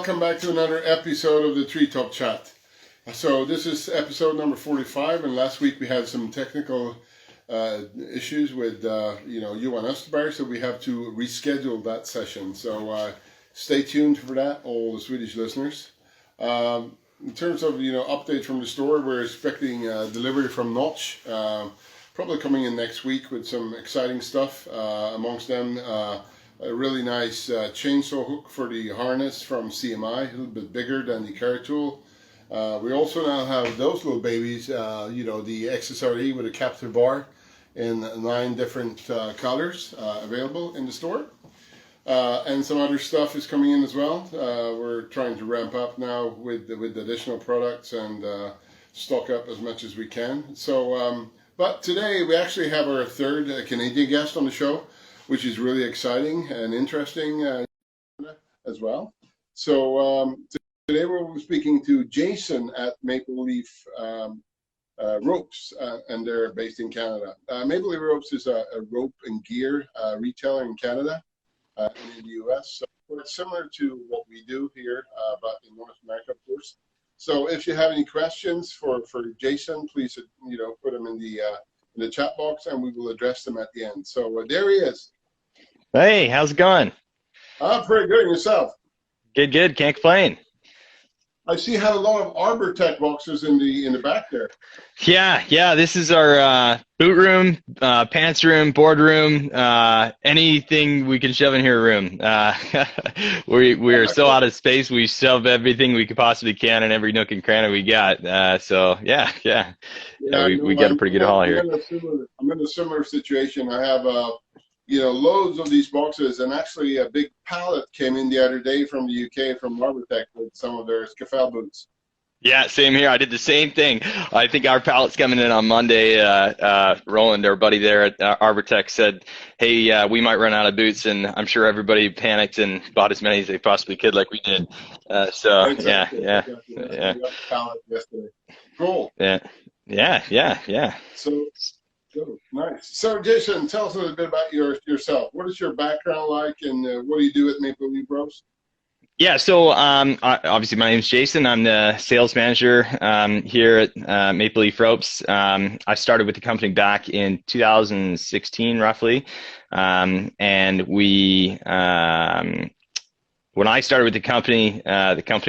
welcome back to another episode of the TreeTopChat. So this is episode number 45, and last week we had some technical issues with Johan Österberg, so we have to reschedule that session. So stay tuned for that, all the Swedish listeners. In terms of update from the store, we're expecting delivery from Notch, probably coming in next week with some exciting stuff. Amongst them, a really nice chainsaw hook for the harness from CMI, a little bit bigger than the carrot tool. We also now have those little babies, the XSRE with a captive bar in 9 different colors available in the store. And some other stuff is coming in as well. We're trying to ramp up now with additional products and stock up as much as we can. So, but today we actually have our third Canadian guest on the show, which is really exciting and interesting as well. So today we're speaking to Jason at Maple Leaf Ropes, and they're based in Canada. Maple Leaf Ropes is a rope and gear retailer in Canada and in the US. So it's similar to what we do here, but in North America, of course. So if you have any questions for Jason, please put them in the chat box, and we will address them at the end. So there he is. Hey, how's it going? Pretty good. Yourself? Good, good. Can't complain. I see you have a lot of ArborTech boxes in the back there. Yeah. This is our boot room, pants room, board room, anything we can shove in here room. We are so out of space. We shove everything we could possibly can in every nook and cranny we got. So yeah. We got a pretty good haul here. I'm in a similar situation. I have loads of these boxes, and actually a big pallet came in the other day from the UK from ArborTech with some of their Scafell boots. Yeah, same here. I did the same thing. I think our pallet's coming in on Monday. Roland, our buddy there at ArborTech, said, hey, we might run out of boots, and I'm sure everybody panicked and bought as many as they possibly could like we did. Exactly. Yeah. Pallet yesterday. Cool. Yeah. So nice. So, Jason, tell us a little bit about yourself. What is your background like, and what do you do at Maple Leaf Ropes? Yeah, so obviously my name is Jason. I'm the sales manager here at Maple Leaf Ropes. I started with the company back in 2016, roughly, and when I started with the company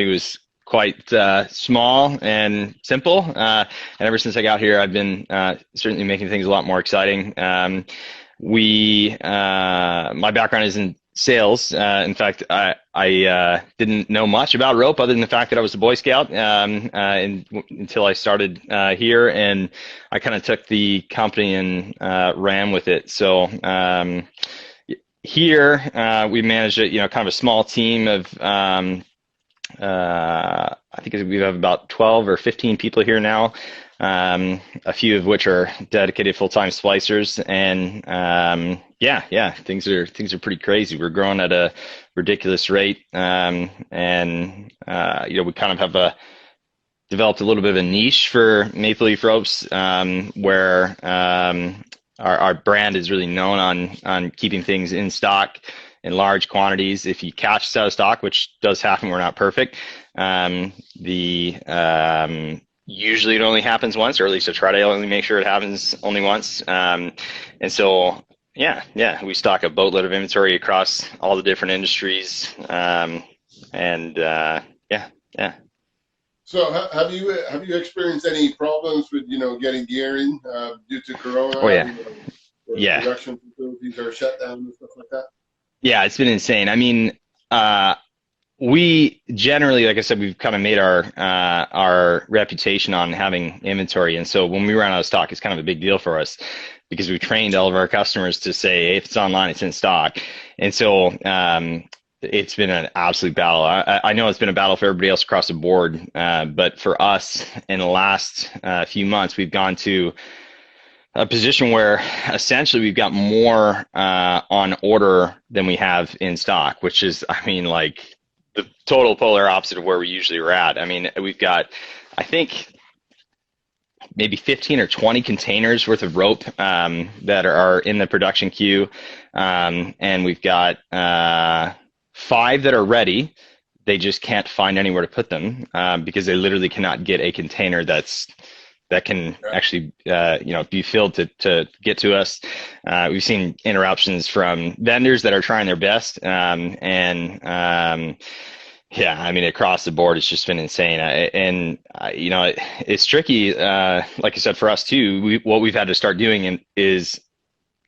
was quite small and simple, and ever since I got here, I've been certainly making things a lot more exciting. My background is in sales. In fact, I didn't know much about rope other than the fact that I was a Boy Scout until I started here, and I kind of took the company and ran with it. So here we manage kind of a small team of I think we have about 12 or 15 people here now, a few of which are dedicated full-time splicers, and things are pretty crazy. We're growing at a ridiculous rate, and we kind of have developed a little bit of a niche for Maple Leaf Ropes, where our brand is really known on keeping things in stock in large quantities. If you catch us out of stock, which does happen, we're not perfect. Usually it only happens once, or at least I try to only make sure it happens only once. And so, we stock a boatload of inventory across all the different industries. So have you experienced any problems with getting gear in due to Corona? Oh yeah. Production facilities are shut down and stuff like that. Yeah, it's been insane. I mean, we generally, like I said, we've kind of made our reputation on having inventory, and so when we run out of stock, it's kind of a big deal for us because we've trained all of our customers to say, hey, if it's online, it's in stock. And so it's been an absolute battle. I know it's been a battle for everybody else across the board, but for us, in the last few months, we've gone to a position where essentially we've got more on order than we have in stock, which is, I mean, like the total polar opposite of where we usually are at. I mean, we've got, I think, maybe 15 or 20 containers worth of rope that are in the production queue, and we've got 5 that are ready they just can't find anywhere to put them because they literally cannot get a container that can actually be filled to get to us. We've seen interruptions from vendors that are trying their best, yeah, I mean, across the board, it's just been insane. It's tricky. Like I said, for us too, what we've had to start doing is,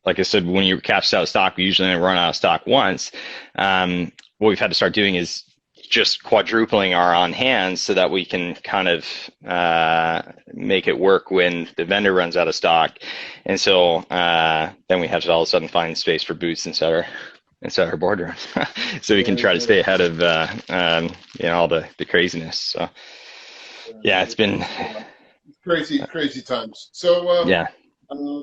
like I said, when you catch out of stock, we usually only run out of stock once. What we've had to start doing is just quadrupling our on hand so that we can kind of make it work when the vendor runs out of stock. And so then we have to all of a sudden find space for booths inside our boardroom, so we can try to stay ahead of all the craziness. So yeah, it's been crazy times. So yeah.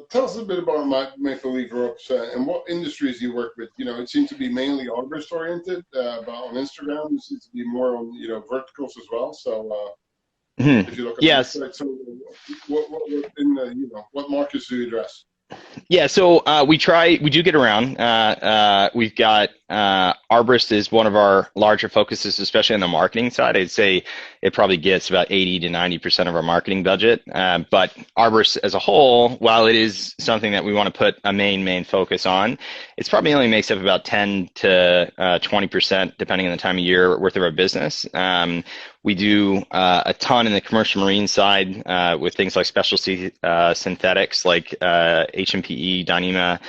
Tell us a bit about maple leaf ropes and what industries you work with. It seems to be mainly arborist oriented, but on Instagram it seems to be more on verticals as well. So if you look at yes, the website, so what markets do you address? Yeah, so we do get around. We've got Arborist is one of our larger focuses, especially on the marketing side. I'd say it probably gets about 80 to 90% of our marketing budget. But Arborist as a whole, while it is something that we want to put a main focus on, it's probably only makes up about 10 to 20%, depending on the time of year, worth of our business. We do a ton in the commercial marine side with things like specialty synthetics like HMPE, Dyneema,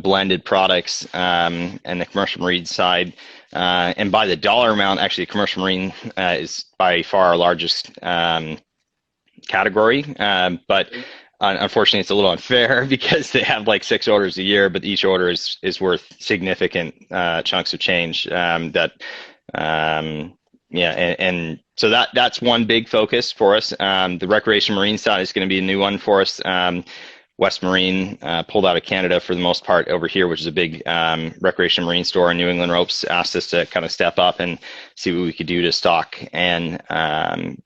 blended products, and the commercial marine side. And by the dollar amount, actually, commercial marine is by far our largest category. But unfortunately, it's a little unfair because they have like 6 orders a year, but each order is worth significant chunks of change so that's one big focus for us. The recreation marine side is going to be a new one for us. West Marine pulled out of Canada for the most part over here, which is a big recreation marine store in New England Ropes, asked us to kind of step up and see what we could do to stock and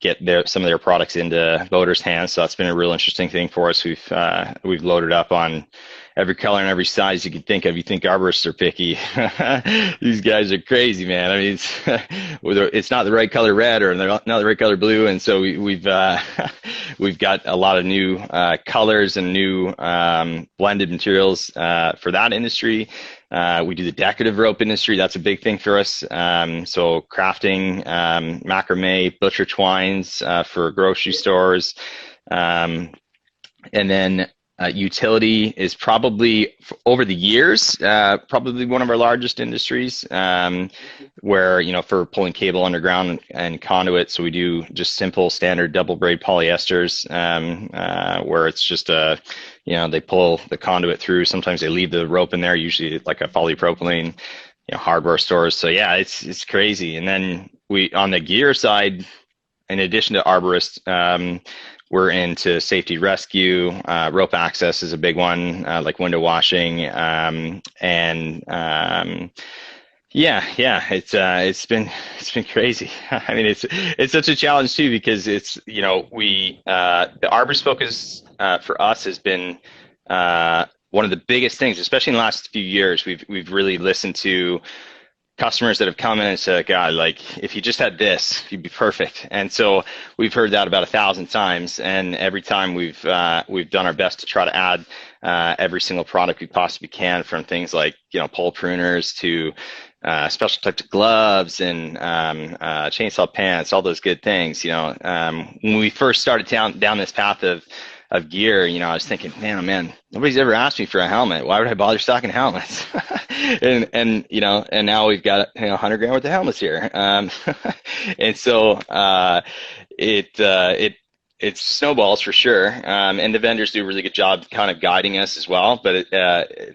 get some of their products into boaters' hands. So that's been a real interesting thing for us. We've loaded up on every color and every size you could think of. You think arborists are picky. These guys are crazy, man. I mean, it's not the right color red or not the right color blue. And so we've got a lot of new colors and new blended materials for that industry. We do the decorative rope industry. That's a big thing for us. So crafting, macrame, butcher twines for grocery stores. And then utility is probably, over the years, probably one of our largest industries, where, for pulling cable underground and conduit. So we do just simple standard double braid polyesters, where it's just they pull the conduit through. Sometimes they leave the rope in there, usually like a polypropylene, hardware stores. So yeah, it's crazy. And then on the gear side, in addition to Arborist, we're into safety rescue. Rope access is a big one, like window washing, it's been crazy. I mean, it's such a challenge too, because it's the Arborist focus for us has been one of the biggest things, especially in the last few years. We've really listened to customers that have come in and said, God, like, if you just had this, you'd be perfect. And so we've heard that about 1,000 times. And every time we've done our best to try to add every single product we possibly can, from things like, pole pruners to special types of gloves and chainsaw pants, all those good things. When we first started down this path of gear, I was thinking, man, nobody's ever asked me for a helmet. Why would I bother stocking helmets? and now we've got 100 grand worth of helmets here. And so it snowballs for sure. And the vendors do a really good job kind of guiding us as well. But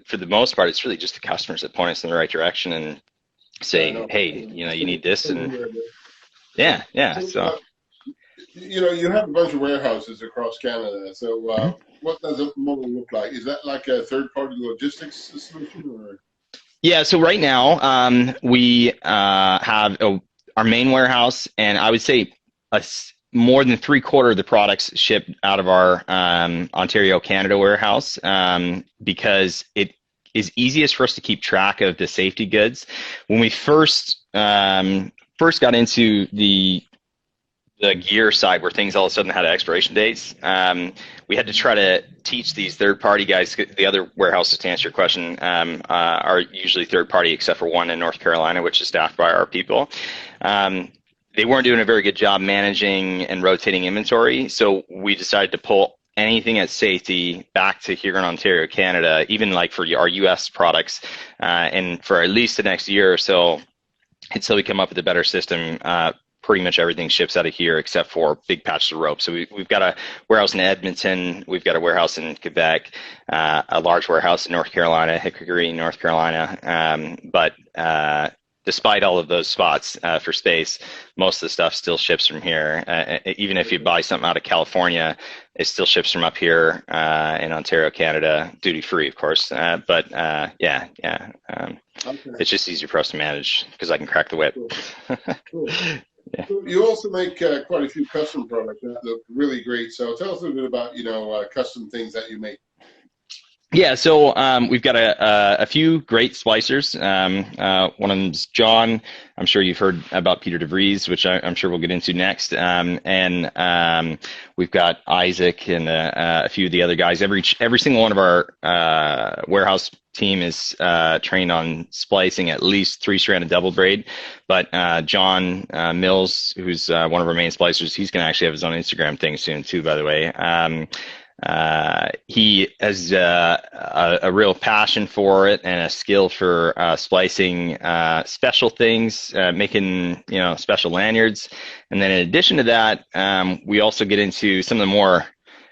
for the most part, it's really just the customers that point us in the right direction and say, hey, you need this. And yeah. So. You have a bunch of warehouses across Canada. So what does a model look like? Is that like a third-party logistics solution? Or? Yeah, so right now we have our main warehouse, and I would say more than 3/4 of the products ship out of our Ontario, Canada warehouse, because it is easiest for us to keep track of the safety goods. When we first first got into the gear side where things all of a sudden had expiration dates, we had to try to teach these third-party guys. The other warehouses, to answer your question, are usually third-party except for one in North Carolina, which is staffed by our people. They weren't doing a very good job managing and rotating inventory, so we decided to pull anything at safety back to here in Ontario, Canada, even like for our US products, and for at least the next year or so, until we come up with a better system. Pretty much everything ships out of here except for big patches of rope. So we've got a warehouse in Edmonton, we've got a warehouse in Quebec, a large warehouse in North Carolina, Hickory, North Carolina. But despite all of those spots for space, most of the stuff still ships from here. Even if you buy something out of California, it still ships from up here in Ontario, Canada, duty free, of course. It's just easier for us to manage because I can crack the whip. Cool. Yeah. You also make quite a few custom products that look really great. So tell us a little bit about, custom things that you make. Yeah, so we've got a few great splicers. One of them's John. I'm sure you've heard about Peter DeVries, which I'm sure we'll get into next. And we've got Isaac and a few of the other guys. Every single one of our warehouse team is trained on splicing at least 3-stranded double braid. But John Mills, who's one of our main splicers, he's going to actually have his own Instagram thing soon too, by the way. He has a real passion for it and a skill for splicing special things, making special lanyards. And then in addition to that, we also get into some of the more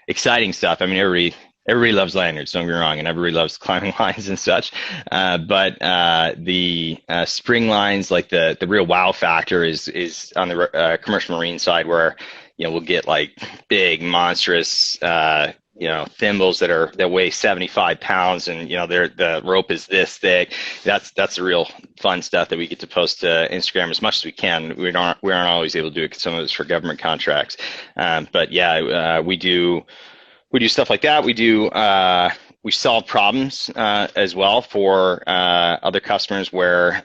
exciting stuff. I mean, everybody loves lanyards, don't get me wrong, and everybody loves climbing lines and such. But the spring lines, like the real wow factor is on the commercial marine side, where we'll get like big, monstrous, thimbles that weigh 75 pounds, and the rope is this thick. That's the real fun stuff that we get to post to Instagram as much as we can. We aren't always able to do it because some of it's for government contracts. But yeah, we do stuff like that. We solve problems as well for other customers where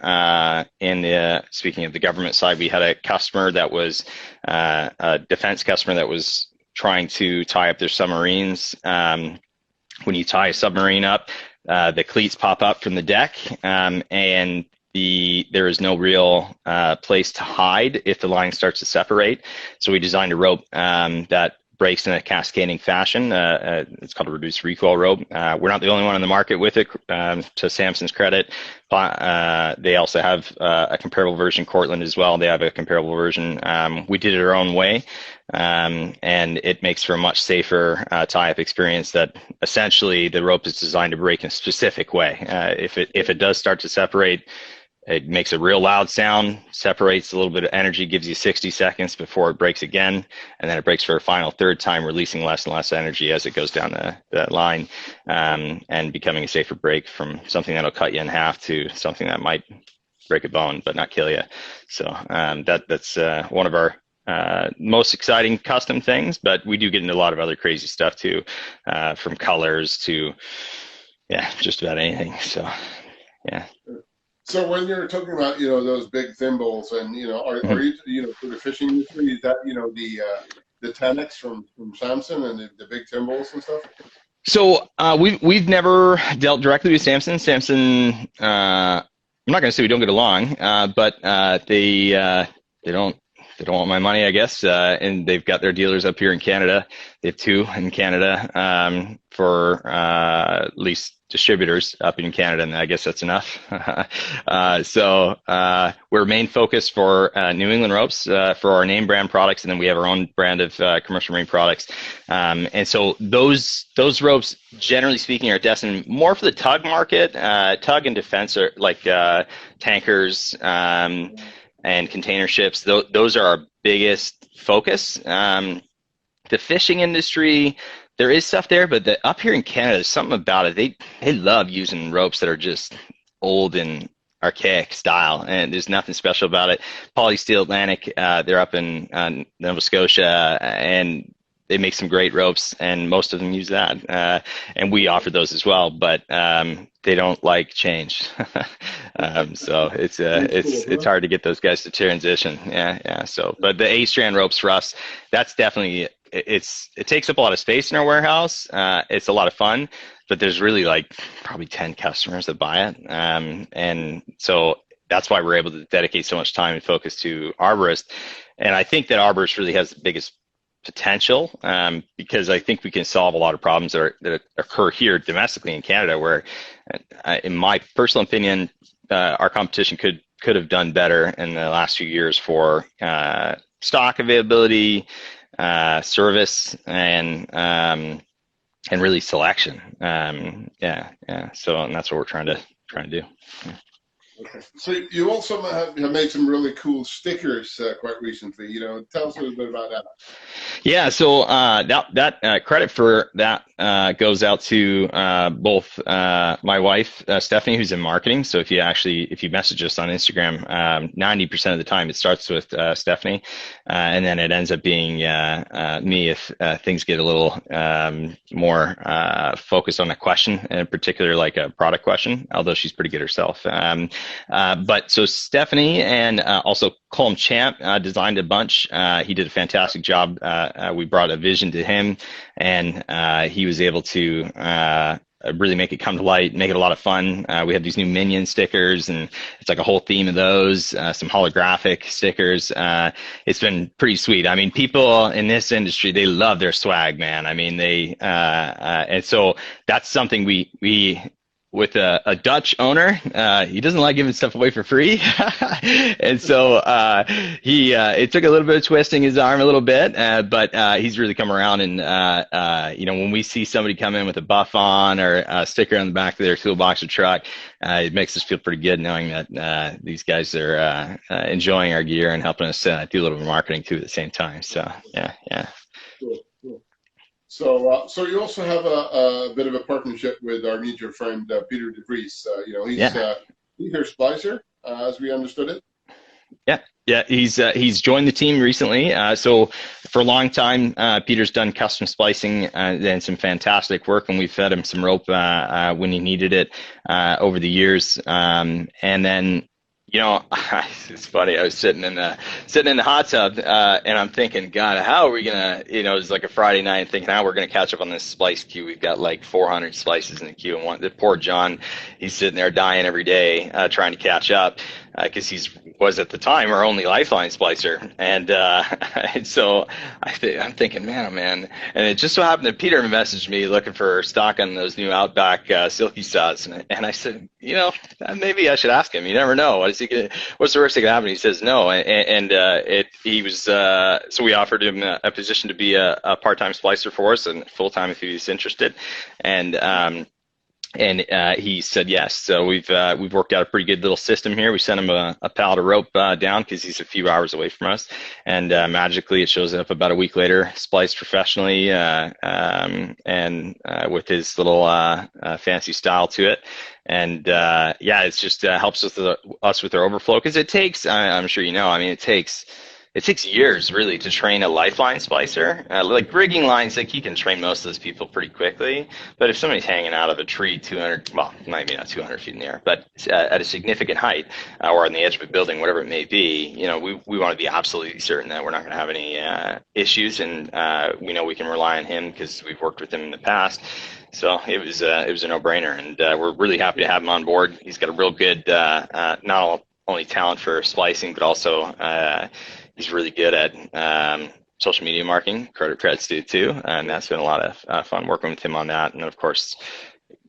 speaking of the government side, we had a customer that was a defense customer that was trying to tie up their submarines. When you tie a submarine up, the cleats pop up from the deck, and there is no real place to hide if the line starts to separate. So we designed a rope that breaks in a cascading fashion. It's called a reduced recoil rope. We're not the only one on the market with it, to Sampson's credit. They also have a comparable version. Cortland as well, they have a comparable version. We did it our own way, and it makes for a much safer tie-up experience. That essentially the rope is designed to break in a specific way. If it does start to separate, it makes a real loud sound, separates a little bit of energy, gives you 60 seconds before it breaks again, and then it breaks for a final third time, releasing less and less energy as it goes down that line, and becoming a safer break from something that'll cut you in half to something that might break a bone but not kill you. So that's one of our most exciting custom things, but we do get into a lot of other crazy stuff too, from colors to just about anything. So yeah. So when you're talking about those big thimbles and are you for the fishing industry, is that the 10X from Sampson and the big thimbles and stuff? So we've never dealt directly with Sampson. Sampson, I'm not going to say we don't get along, but they don't want my money, I guess. And they've got their dealers up here in Canada. They have 2 in Canada for at least distributors up in Canada, and I guess that's enough. So we're main focus for New England ropes for our name brand products, and then we have our own brand of commercial marine products. And so those ropes, generally speaking, are destined more for the tug market. Tug and defense are like tankers and container ships. Those are our biggest focus. The fishing industry, there is stuff there, but up here in Canada, there's something about it. They love using ropes that are just old and archaic style, and there's nothing special about it. Polysteel Atlantic, they're up in Nova Scotia, and they make some great ropes, and most of them use that. And we offer those as well, but they don't like change. So it's hard to get those guys to transition. Yeah. So, but the 8-strand ropes for us, that's definitely it takes up a lot of space in our warehouse. It's a lot of fun, but there's really like probably 10 customers that buy it, and so that's why we're able to dedicate so much time and focus to arborists. And I think that arborist really has the biggest potential, because I think we can solve a lot of problems that occur here domestically in Canada, where, in my personal opinion, our competition could have done better in the last few years for stock availability, service, and really selection. So, and that's what we're trying to do. Yeah. Okay. So you also have made some really cool stickers quite recently. Tell us a little bit about that. Yeah, so that credit for that goes out to both my wife Stephanie, who's in marketing. So if you message us on Instagram, 90% of the time it starts with Stephanie, and then it ends up being me if things get a little more focused on a question, in particular like a product question. Although she's pretty good herself. But so Stephanie and also Colm Champ designed a bunch. He did a fantastic job. We brought a vision to him, and he was able to really make it come to light, make it a lot of fun. We have these new Minion stickers, and it's like a whole theme of those, some holographic stickers. It's been pretty sweet. I mean, people in this industry, they love their swag, man. I mean, and so that's something we with a Dutch owner, he doesn't like giving stuff away for free. And so it took a little bit of twisting his arm a little bit, but he's really come around. And when we see somebody come in with a buff on or a sticker on the back of their toolbox or truck, it makes us feel pretty good knowing that these guys are enjoying our gear and helping us do a little bit of marketing too at the same time. So yeah. Cool. So you also have a bit of a partnership with our mutual friend Peter DeVries. He's your splicer, as we understood it. Yeah. He's joined the team recently. So for a long time, Peter's done custom splicing and some fantastic work, and we fed him some rope when he needed it over the years. And then, it's funny. I was sitting in the hot tub, and I'm thinking, God, how are we gonna? It's like a Friday night, thinking how we're gonna catch up on this splice queue. We've got like 400 splices in the queue, and the poor John, he's sitting there dying every day, trying to catch up, because he was at the time our only lifeline splicer, and so I'm thinking, man, oh man, and it just so happened that Peter messaged me looking for stock on those new Outback silky saws, and I said, maybe I should ask him. You never know. What's the worst that can happen? He says no, so we offered him a position to be a part-time splicer for us and full-time if he's interested, and he said yes. So we've worked out a pretty good little system here. We sent him a pallet of rope down because he's a few hours away from us, and magically it shows up about a week later, spliced professionally, and with his little fancy style to it. And it's just helps us with our overflow, because it takes, I'm sure it takes years really to train a lifeline splicer. Like rigging lines, like you can train most of those people pretty quickly. But if somebody's hanging out of a tree 200, well, maybe not 200 feet in the air, but at a significant height, or on the edge of a building, whatever it may be, we want to be absolutely certain that we're not going to have any issues, and we know we can rely on him because we've worked with him in the past. So it was a no-brainer, and we're really happy to have him on board. He's got a real good, not only talent for splicing, but also he's really good at social media marketing. Credits to too, and that's been a lot of fun working with him on that. And of course,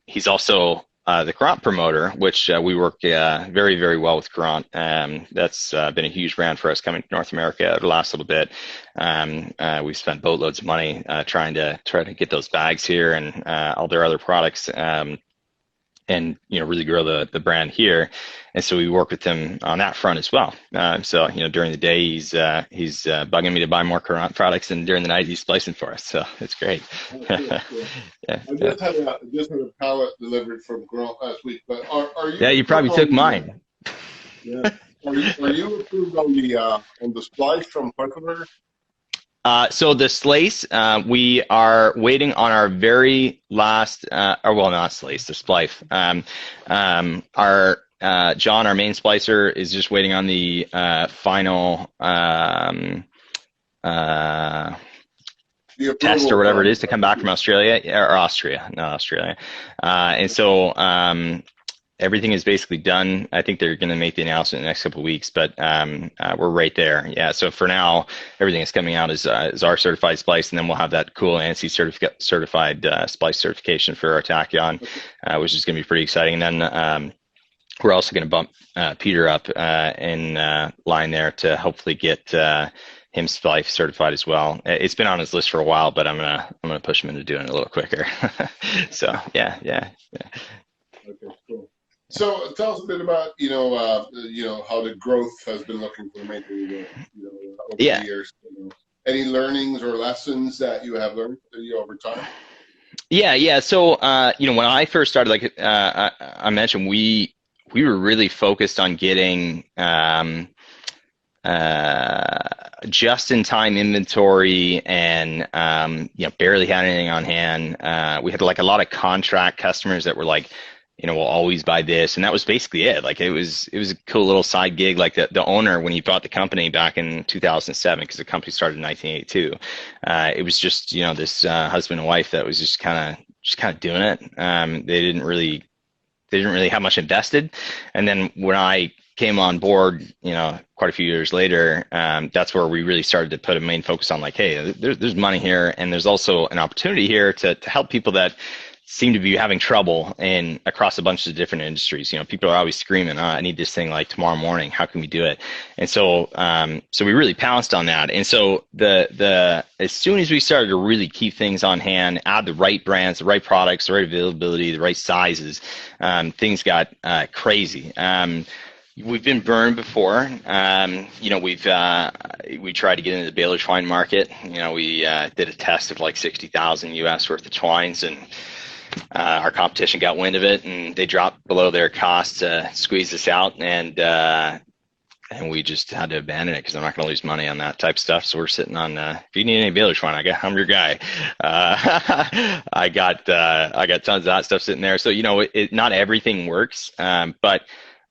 he's also the Courant promoter, which we work very, very well with Courant. That's been a huge brand for us coming to North America the last little bit. We've spent boatloads of money trying to get those bags here and all their other products. And really grow the brand here, and so we work with him on that front as well. So during the day he's bugging me to buy more Courant products, and during the night he's splicing for us. So it's great. Yeah. I just had a pallet delivered from Courant last week. But are you? Yeah, you probably took mine. Yeah. Are you approved on the Splice from Pfeiffer? So the Slice, we are waiting on our very last, or well, not Slice, the Splice. Our John, our main splicer, is just waiting on the final The test approval or whatever it from is to come back from Australia or Austria, not Australia. And so everything is basically done. I think they're going to make the announcement in the next couple of weeks, but we're right there. Yeah. So for now, everything is coming out is our certified splice, and then we'll have that cool ANSI certified splice certification for our tachyon, which is going to be pretty exciting. And then we're also going to bump Peter up in line there to hopefully get him Splice certified as well. It's been on his list for a while, but I'm gonna push him into doing it a little quicker. So yeah. Okay, cool. So tell us a bit about how the growth has been looking for the making over the years. Any learnings or lessons that you have learned over time? Yeah. So when I first started, like I mentioned, we were really focused on getting just-in-time inventory, and barely had anything on hand. We had like a lot of contract customers that were like, we'll always buy this, and that was basically it. Like it was a cool little side gig. Like the owner, when he bought the company back in 2007, because the company started in 1982, it was just this husband and wife that was just kind of doing it. They didn't really have much invested, and then when I came on board, quite a few years later, that's where we really started to put a main focus on like, hey, there's money here, and there's also an opportunity here to help people that seem to be having trouble across a bunch of different industries. People are always screaming, I need this thing like tomorrow morning. How can we do it? And so, so we really pounced on that. And so as soon as we started to really keep things on hand, add the right brands, the right products, the right availability, the right sizes, things got crazy. We've been burned before. We tried to get into the Baylor twine market. We did a test of like 60,000 US worth of twines, and our competition got wind of it, and they dropped below their cost to squeeze us out, and we just had to abandon it because I'm not going to lose money on that type of stuff. So we're sitting on. If you need any Baylor twine, I'm your guy. I got tons of that stuff sitting there. So not everything works, but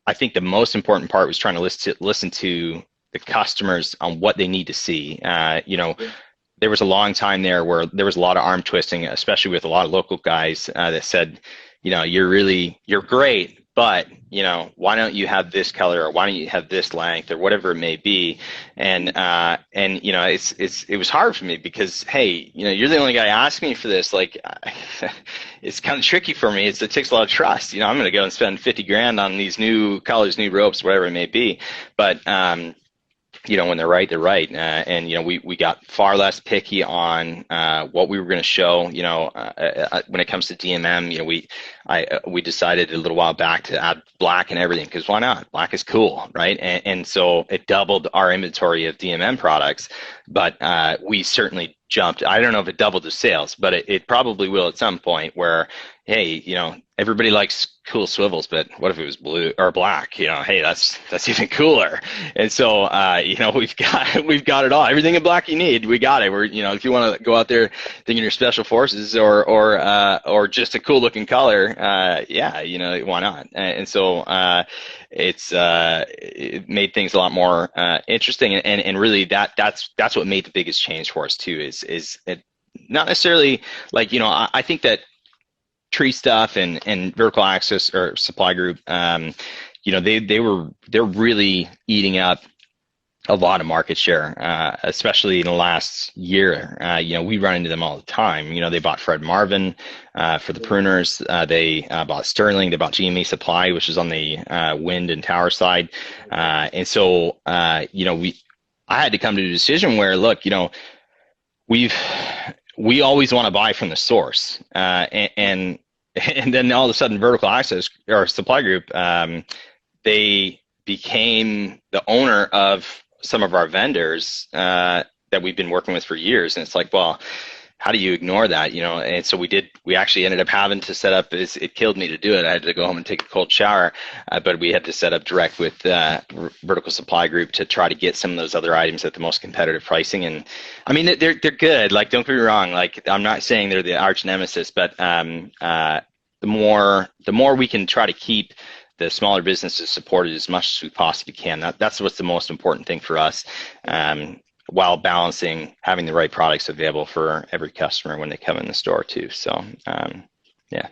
I think the most important part was trying to listen to the customers on what they need to see. There was a long time there where there was a lot of arm twisting, especially with a lot of local guys that said, you're great, but why don't you have this color, or why don't you have this length, or whatever it may be. And it was hard for me because, hey, you're the only guy asking me for this. Like, it's kind of tricky for me. It takes a lot of trust. I'm going to go and spend 50 grand on these new colors, new ropes, whatever it may be. But when they're right, they're right. And we got far less picky on what we were going to show. When it comes to DMM, we decided a little while back to add black and everything, because why not? Black is cool, right? And so it doubled our inventory of DMM products, but we certainly jumped. I don't know if it doubled the sales, but it probably will at some point, where, hey, everybody likes cool swivels, but what if it was blue or black? Hey, that's even cooler. And so we've got it all. Everything in black you need, we got it. We're if you want to go out there thinking you're special forces or just a cool looking color, why not? And so it made things a lot more interesting, and really that's what made the biggest change for us too. Is it not necessarily like I think that Tree Stuff and Vertical Access or Supply Group, they're really eating up a lot of market share, especially in the last year. We run into them all the time. They bought Fred Marvin for the pruners. They bought Sterling. They bought GME Supply, which is on the wind and tower side. And so, I had to come to a decision where, look, we always want to buy from the source, and then all of a sudden, Vertical Access or Supply Group, they became the owner of some of our vendors that we've been working with for years, and it's like, well, how do you ignore that, And so we actually ended up having to set up, it killed me to do it. I had to go home and take a cold shower, but we had to set up direct with Vertical Supply Group to try to get some of those other items at the most competitive pricing. And I mean, they're good. Like, don't get me wrong. Like, I'm not saying they're the arch nemesis, but the more we can try to keep the smaller businesses supported as much as we possibly can. That's what's the most important thing for us, while balancing having the right products available for every customer when they come in the store too. So yeah.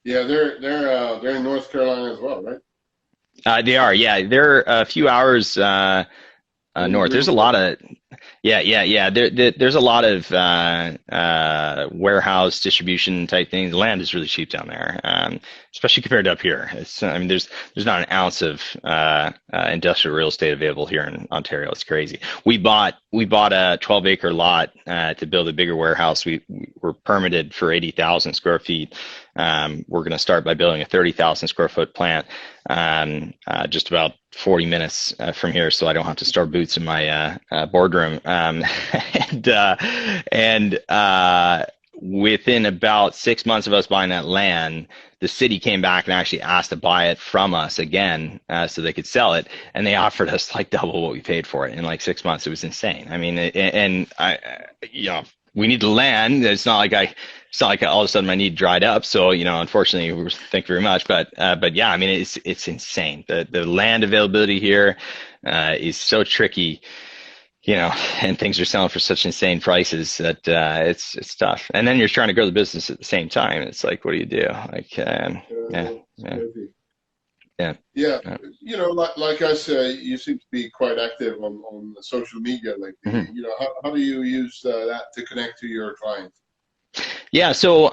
Yeah, they're in North Carolina as well, right? They are, yeah. They're a few hours north. There's a lot of there's a lot of warehouse distribution type things. The land is really cheap down there, especially compared to up here. I mean, there's not an ounce of industrial real estate available here in Ontario. It's crazy. We bought a 12-acre lot to build a bigger warehouse. We were permitted for 80,000 square feet. We're going to start by building a 30,000 square foot plant, just about 40 minutes from here, so I don't have to store boots in my boardroom. And within about 6 months of us buying that land, the city came back and actually asked to buy it from us again, so they could sell it, and they offered us like double what we paid for it in like 6 months. It was insane. I mean, we need the land. It's not like all of a sudden my need dried up. So, unfortunately, thank you very much. But yeah, I mean, it's insane. The land availability here is so tricky, and things are selling for such insane prices that it's tough. And then you're trying to grow the business at the same time. It's like, what do you do? Like, yeah. Like I said, you seem to be quite active on social media lately. Mm-hmm. How do you use that to connect to your clients? Yeah, so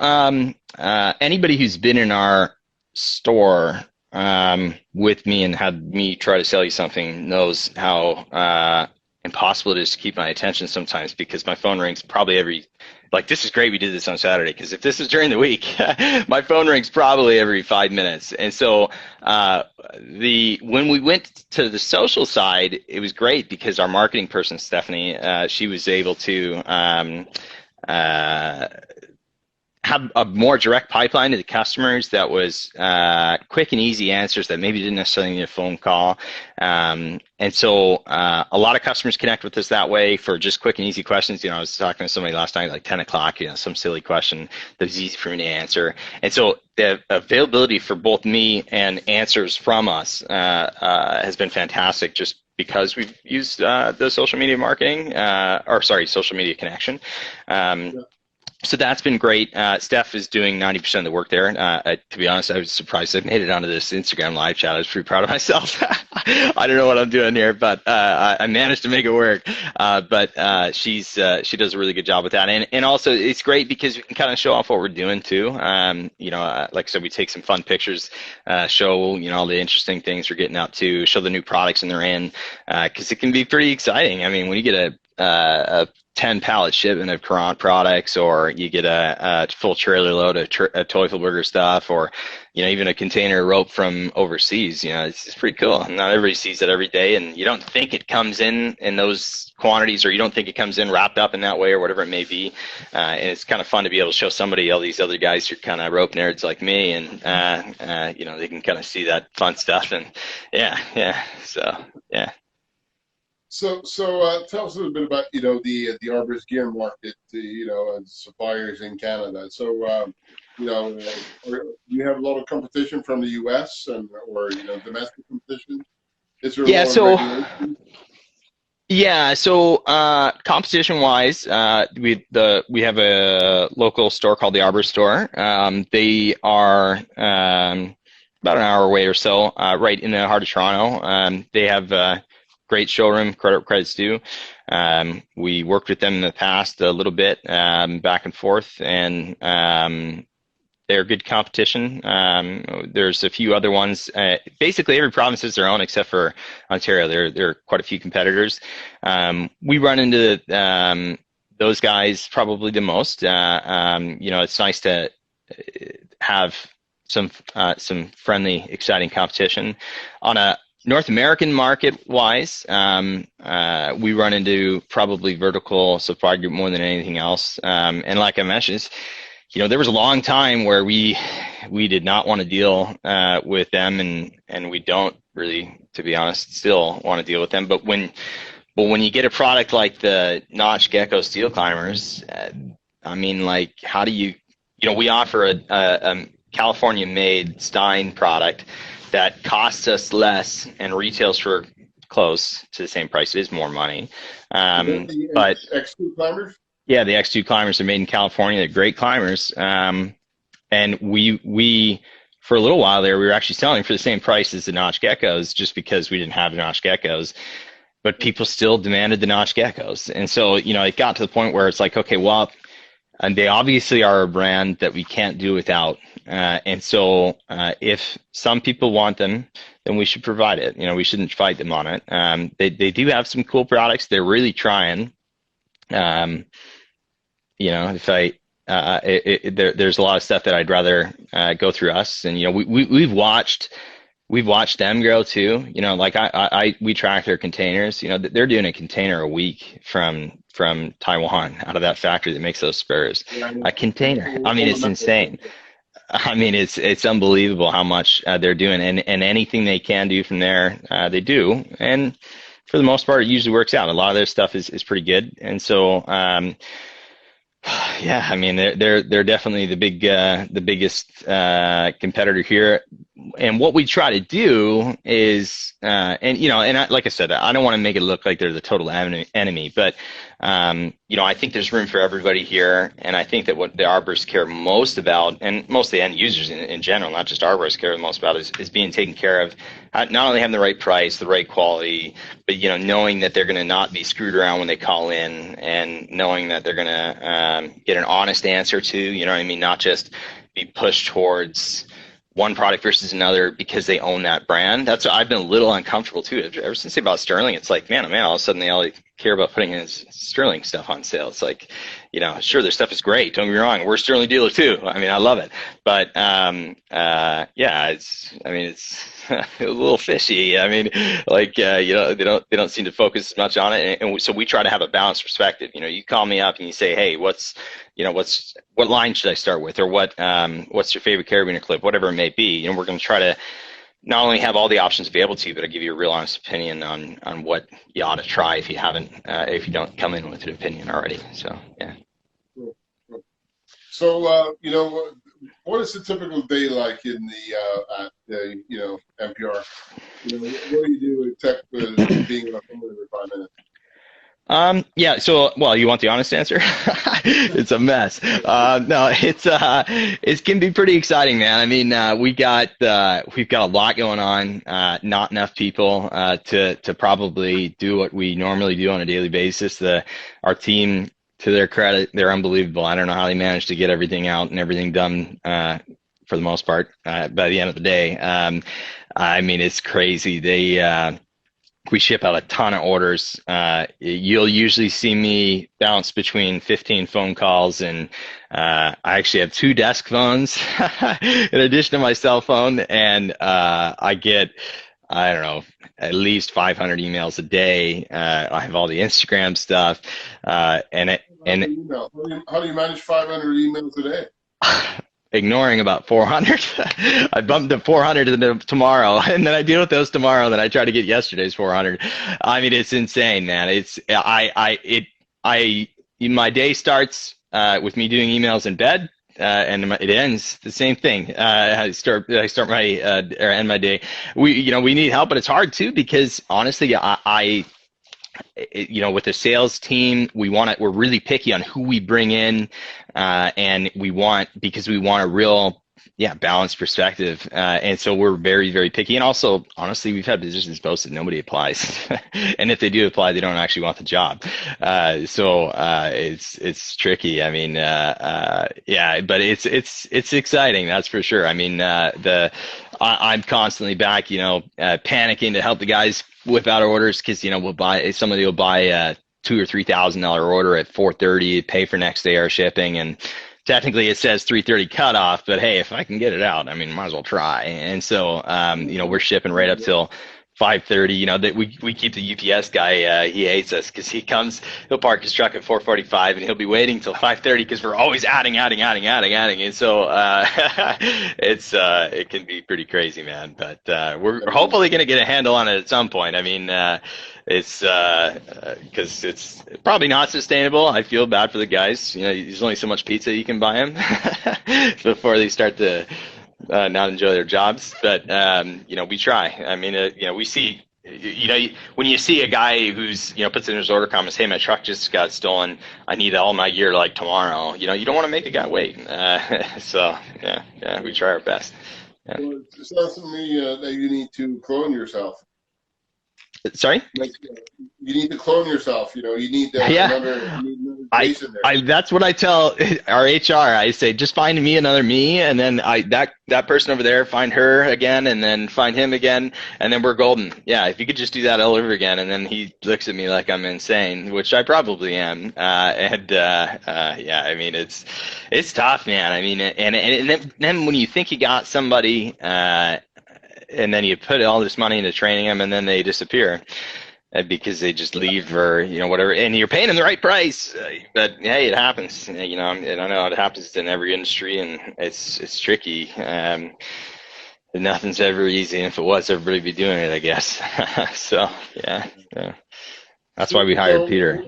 anybody who's been in our store with me and had me try to sell you something knows how impossible it is to keep my attention sometimes, because my phone rings probably this is great we did this on Saturday, because if this is during the week, my phone rings probably every 5 minutes. And so when we went to the social side, it was great because our marketing person, Stephanie, she was able to have a more direct pipeline to the customers that was quick and easy answers that maybe didn't necessarily need a phone call. And so a lot of customers connect with us that way for just quick and easy questions. I was talking to somebody last night, like 10 o'clock, some silly question that was easy for me to answer. And so the availability for both me and answers from us has been fantastic, just because we've used the social media marketing, social media connection. So that's been great. Steph is doing 90% of the work there. To be honest, I was surprised I made it onto this Instagram live chat. I was pretty proud of myself. I don't know what I'm doing here, but I managed to make it work. But she does a really good job with that. And also, it's great because we can kind of show off what we're doing too. Like I said, we take some fun pictures, show all the interesting things we're getting up to, show the new products and they're in, because it can be pretty exciting. I mean, when you get a 10 pallet shipment of Courant products, or you get a full trailer load of Teufelberger stuff, or even a container rope from overseas, it's pretty cool. Not everybody sees it every day, and you don't think it comes in those quantities, or you don't think it comes in wrapped up in that way, or whatever it may be. And it's kind of fun to be able to show somebody, all these other guys who are kind of rope nerds like me, and they can kind of see that fun stuff. And so yeah. So tell us a little bit about the arborist gear market, and suppliers in Canada. So do you have a lot of competition from the U.S. or domestic competition? Is there a lot of regulation? Yeah, so competition wise, we have a local store called the Arbor Store. They are about an hour away or so, right in the heart of Toronto. They have great showroom, credit's due. We worked with them in the past a little bit, back and forth, and they're good competition. There's a few other ones. Basically, every province has their own except for Ontario. There are quite a few competitors. We run into those guys probably the most. It's nice to have some friendly, exciting competition. On a North American market wise, we run into probably vertical supply group more than anything else. And like I mentioned, there was a long time where we did not want to deal with them, and we don't really, to be honest, still want to deal with them. But when you get a product like the Notch Gecko Steel Climbers, I mean, like, how do you we offer a California-made Stein product that costs us less and retails for close to the same price. It is more money. But X2 climbers? Yeah, the X2 climbers are made in California. They're great climbers. And we for a little while there, we were actually selling for the same price as the Notch Geckos just because we didn't have the Notch Geckos. But people still demanded the Notch Geckos. And so, it got to the point where it's like, okay, well, and they obviously are a brand that we can't do without. And so if some people want them, then we should provide it. We shouldn't fight them on it. They do have some cool products. They're really trying. If there's a lot of stuff that I'd rather go through us. And, we've watched them grow too. Like we track their containers. They're doing a container a week from Taiwan out of that factory that makes those spurs. A container. I mean, it's insane. I mean, it's unbelievable how much they're doing, and anything they can do from there, they do. And for the most part, it usually works out. A lot of their stuff is pretty good, and so. Yeah, I mean, they're definitely the biggest competitor here. And what we try to do is, like I said, I don't want to make it look like they're the total enemy, but I think there's room for everybody here. And I think that what the arborists care most about, and most of the end users in general, not just arborists care most about, is being taken care of. Not only having the right price, the right quality, but knowing that they're going to not be screwed around when they call in, and knowing that they're going to get an honest answer to, not just be pushed towards one product versus another because they own that brand. That's I've been a little uncomfortable too. Ever since they bought Sterling, it's like, man, all of a sudden they all care about putting his Sterling stuff on sale. It's like, sure, their stuff is great. Don't get me wrong. We're a Sterling dealer too. I mean, I love it. But it's a little fishy. I mean, like, they don't seem to focus as much on it. And so we try to have a balanced perspective. You call me up and you say, hey, what line should I start with, or what's your favorite carabiner clip, whatever it may be. We're going to try to not only have all the options to be able to, but I'll give you a real honest opinion on what you ought to try if you don't come in with an opinion already. So, yeah. So, what is a typical day like in the NPR? What do you do with tech being in a home every 5 minutes? Yeah. So, well, you want the honest answer? It's a mess. No, it can be pretty exciting, man. I mean, we've got a lot going on. Not enough people to probably do what we normally do on a daily basis. Our team, to their credit, they're unbelievable. I don't know how they manage to get everything out and everything done for the most part by the end of the day. I mean, it's crazy. We ship out a ton of orders. You'll usually see me bounce between 15 phone calls, and I actually have 2 desk phones in addition to my cell phone, and I get, I don't know, at least 500 emails a day. I have all the Instagram stuff, how do you manage 500 emails a day? Ignoring about 400. I bumped to 400 tomorrow, and then I deal with those tomorrow. Then I try to get yesterday's 400. I mean, it's insane, man. My day starts with me doing emails in bed, and it ends the same thing. I start my or end my day. We need help, but it's hard too, because honestly, with the sales team, we're really picky on who we bring in, and because we want a real, balanced perspective. And so we're very, very picky. And also, honestly, we've had positions posted, nobody applies. And if they do apply, they don't actually want the job. So it's tricky. I mean, but it's exciting. That's for sure. I mean, I'm constantly back, panicking to help the guys whip out our orders, because somebody will buy a $2,000 or $3,000 order at 4:30, pay for next day air shipping, and technically it says 3:30 cutoff, but hey, if I can get it out, I mean, might as well try. And so we're shipping right up till 5:30, that we keep the UPS guy, he hates us because he'll park his truck at 4:45 and he'll be waiting till 5:30 because we're always adding. And so, it can be pretty crazy, man, but, we're hopefully going to get a handle on it at some point. I mean, it's, because it's probably not sustainable. I feel bad for the guys. There's only so much pizza you can buy them before they start to, not enjoy their jobs, but we try. I mean, we see, when you see a guy who's puts in his order comments, hey, my truck just got stolen, I need all my gear like tomorrow. You don't want to make a guy wait. So yeah, we try our best. Yeah. Well, it sounds to me that you need to clone yourself. Sorry? Like, you need to clone yourself. You need another face in there. That's what I tell our HR. I say, just find me another me, and then that person over there, find her again, and then find him again, and then we're golden. Yeah, if you could just do that all over again. And then he looks at me like I'm insane, which I probably am. Yeah, I mean, it's tough, man. I mean, and then when you think you got somebody, and then you put all this money into training them, and then they disappear because they just leave or whatever, and you're paying them the right price. But hey, it happens. And I know it happens in every industry, and it's tricky. Nothing's ever easy, and if it was, everybody would be doing it, I guess. So yeah, that's why we hired Peter.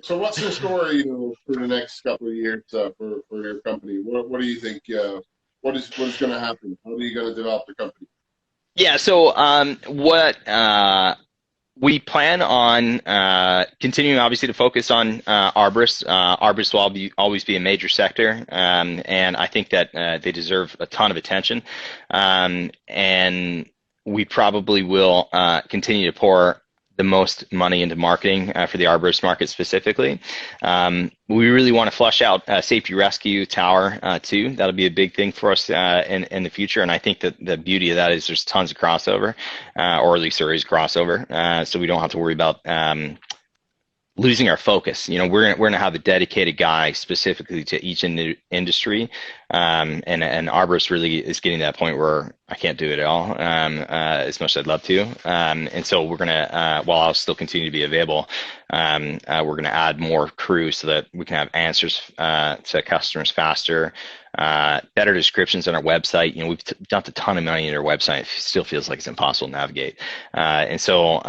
So what's the story for the next couple of years for your company? What do you think? What is going to happen? How are you going to develop the company? Yeah, so what we plan on continuing, obviously, to focus on arborists. Arborists will always be a major sector, and I think that they deserve a ton of attention. And we probably will continue to pour the most money into marketing for the arborist market specifically. We really want to flush out safety rescue tower too. That'll be a big thing for us in the future. And I think that the beauty of that is there's tons of crossover, or at least there is crossover. So we don't have to worry about losing our focus. We're gonna have a dedicated guy specifically to each industry, and arborist really is getting to that point where I can't do it at all, as much as I'd love to. And so we're gonna, while I'll still continue to be available, we're gonna add more crew so that we can have answers to customers faster. Better descriptions on our website. We've dumped a ton of money into our website. It still feels like it's impossible to navigate. And so,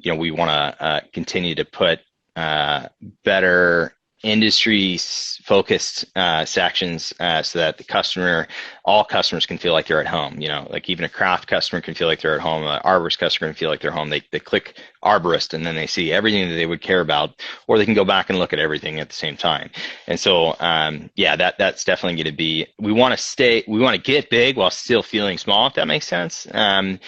we want to continue to put better industry-focused sections so that all customers can feel like they're at home. Like even a craft customer can feel like they're at home. An arborist customer can feel like they're home. They click arborist and then they see everything that they would care about, or they can go back and look at everything at the same time. And so, that's definitely going to be. We want to get big while still feeling small, if that makes sense. I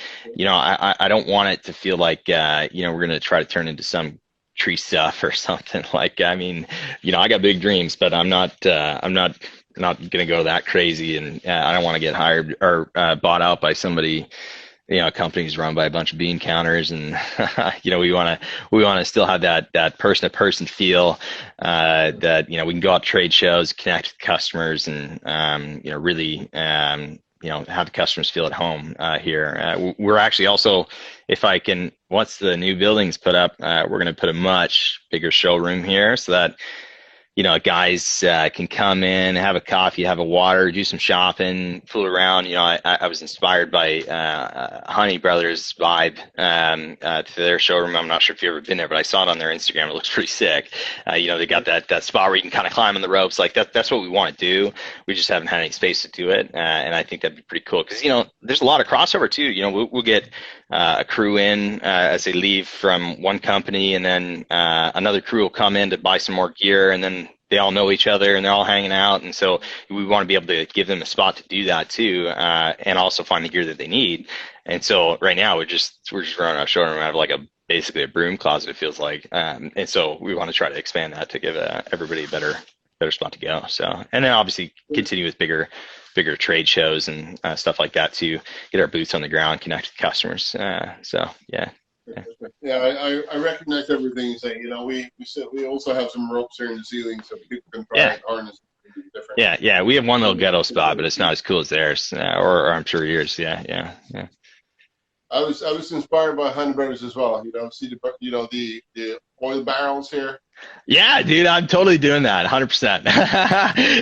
don't want it to feel like we're going to try to turn into some tree stuff or something. Like, I mean, I got big dreams, but I'm not going to go that crazy, and I don't want to get hired or bought out by somebody. A company's run by a bunch of bean counters, and we want to still have that person to person feel, that we can go out to trade shows, connect with customers, and really have the customers feel at home here. We're actually also, once the new building's put up, we're going to put a much bigger showroom here so that guys can come in, have a coffee, have a water, do some shopping, fool around. I was inspired by Honey Brothers vibe to their showroom. I'm not sure if you've ever been there, but I saw it on their Instagram. It looks pretty sick. They got that spot where you can kind of climb on the ropes. Like that's what we want to do. We just haven't had any space to do it, and I think that'd be pretty cool because there's a lot of crossover too. We'll get a crew in as they leave from one company, and then another crew will come in to buy some more gear, and then they all know each other and they're all hanging out. And so we want to be able to give them a spot to do that too, and also find the gear that they need. And so right now we're just running our showroom out of basically a broom closet, it feels like. And so we want to try to expand that to give everybody a better spot to go. So, and then obviously continue with bigger trade shows and stuff like that to get our boots on the ground, connect with customers. Yeah, I recognize everything you say. We also have some ropes here in the ceiling so people can try and harness. different. Yeah. We have one little ghetto spot, but it's not as cool as theirs, or I'm sure yours. Yeah. I was inspired by Honeybears as well. You know, see the oil barrels here. Yeah, dude, I'm totally doing that, 100%.